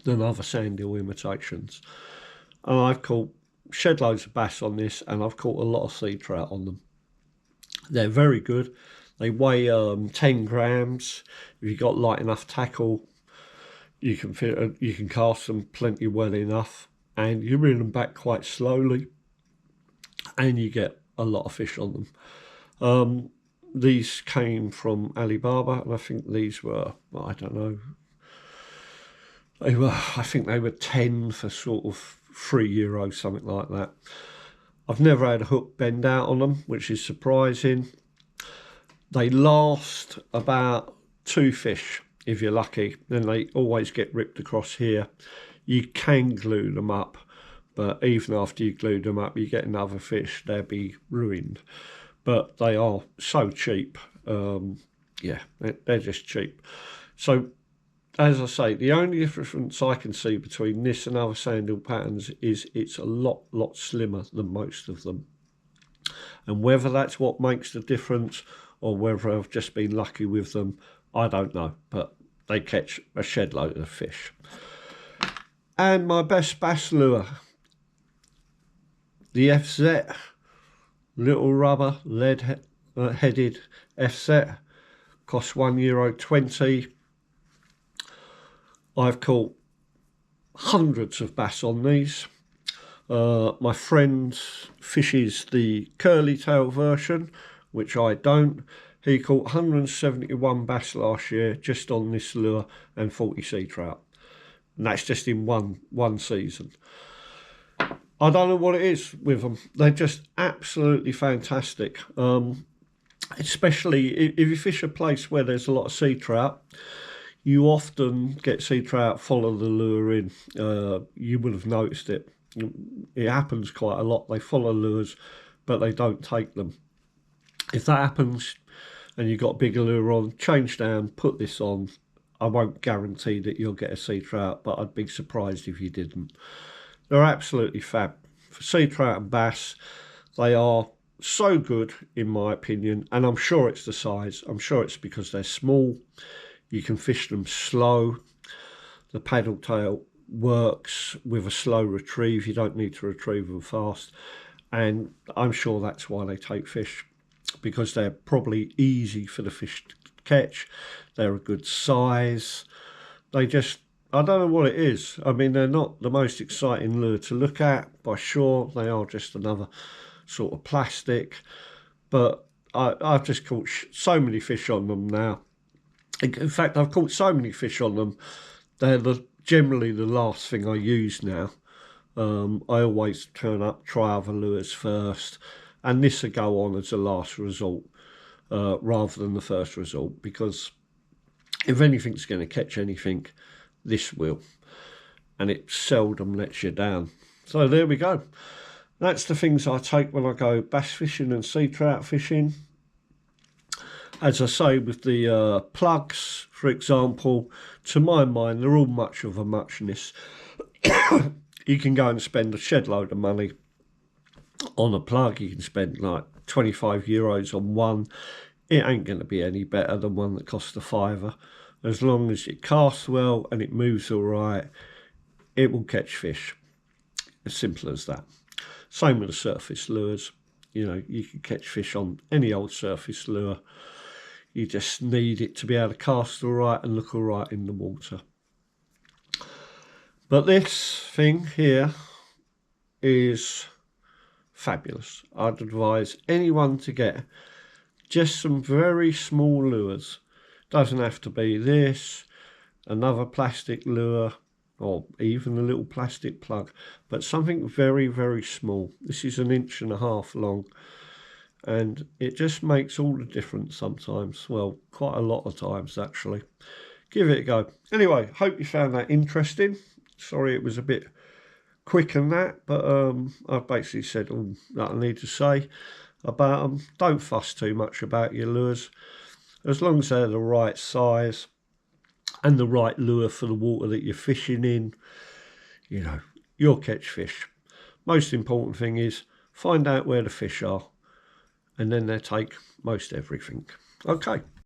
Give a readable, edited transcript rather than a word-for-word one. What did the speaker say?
than other sandhill imitations. And I've caught shed loads of bass on this, and I've caught a lot of sea trout on them. They're very good. They weigh 10 grams. If you've got light enough tackle, you can cast them plenty well enough, and you reel them back quite slowly, and you get a lot of fish on them. These came from Alibaba, and I think these were, well, I don't know, I think they were 10 for sort of €3, something like that. I've never had a hook bend out on them, which is surprising. They last about 2 fish if you're lucky, then they always get ripped across here. You can glue them up, but even after you glue them up, you get another fish, they'll be ruined. But they are so cheap. Yeah, they're just cheap. So, as I say, the only difference I can see between this and other sandhill patterns is it's a lot slimmer than most of them. And whether that's what makes the difference or whether I've just been lucky with them, I don't know. But they catch a shed load of fish. And my best bass lure, the FZ, little rubber lead-headed FZ, costs €1.20. I've caught hundreds of bass on these. My friend fishes the curly tail version, which I don't. He caught 171 bass last year just on this lure and 40 sea trout. And that's just in one season. I don't know what it is with them. They're just absolutely fantastic. Especially if you fish a place where there's a lot of sea trout, you often get sea trout follow the lure in. You would have noticed it. It happens quite a lot. They follow lures, but they don't take them. If that happens and you've got a bigger lure on, change down, put this on. I won't guarantee that you'll get a sea trout, but I'd be surprised if you didn't. They're absolutely fab. For sea trout and bass, they are so good in my opinion, and I'm sure it's the size. I'm sure it's because they're small. You can fish them slow. The paddle tail works with a slow retrieve. You don't need to retrieve them fast. And I'm sure that's why they take fish, because they're probably easy for the fish to catch. They're a good size. They just, I don't know what it is. I mean, they're not the most exciting lure to look at, by sure. They are just another sort of plastic. But I've just caught so many fish on them now. In fact, I've caught so many fish on them, they're generally the last thing I use now. I always turn up, try other lures first, and this will go on as a last resort rather than the first resort, because if anything's going to catch anything, this will, and it seldom lets you down. So there we go. That's the things I take when I go bass fishing and sea trout fishing. As I say, with the plugs, for example, to my mind, they're all much of a muchness. You can go and spend a shed load of money on a plug. You can spend like €25 on one. It ain't going to be any better than one that costs a £5. As long as it casts well and it moves all right, it will catch fish. As simple as that. Same with the surface lures. You know, you can catch fish on any old surface lure. You just need it to be able to cast all right and look all right in the water. But this thing here is fabulous. I'd advise anyone to get just some very small lures. Doesn't have to be this, another plastic lure, or even a little plastic plug, but something very, very small. This is 1.5 inches long. And it just makes all the difference sometimes. Well, quite a lot of times, actually. Give it a go. Anyway, hope you found that interesting. Sorry it was a bit quick and that, but I've basically said all that I need to say about them. Don't fuss too much about your lures. As long as they're the right size and the right lure for the water that you're fishing in, you know, you'll catch fish. Most important thing is find out where the fish are, and then they take most everything. Okay.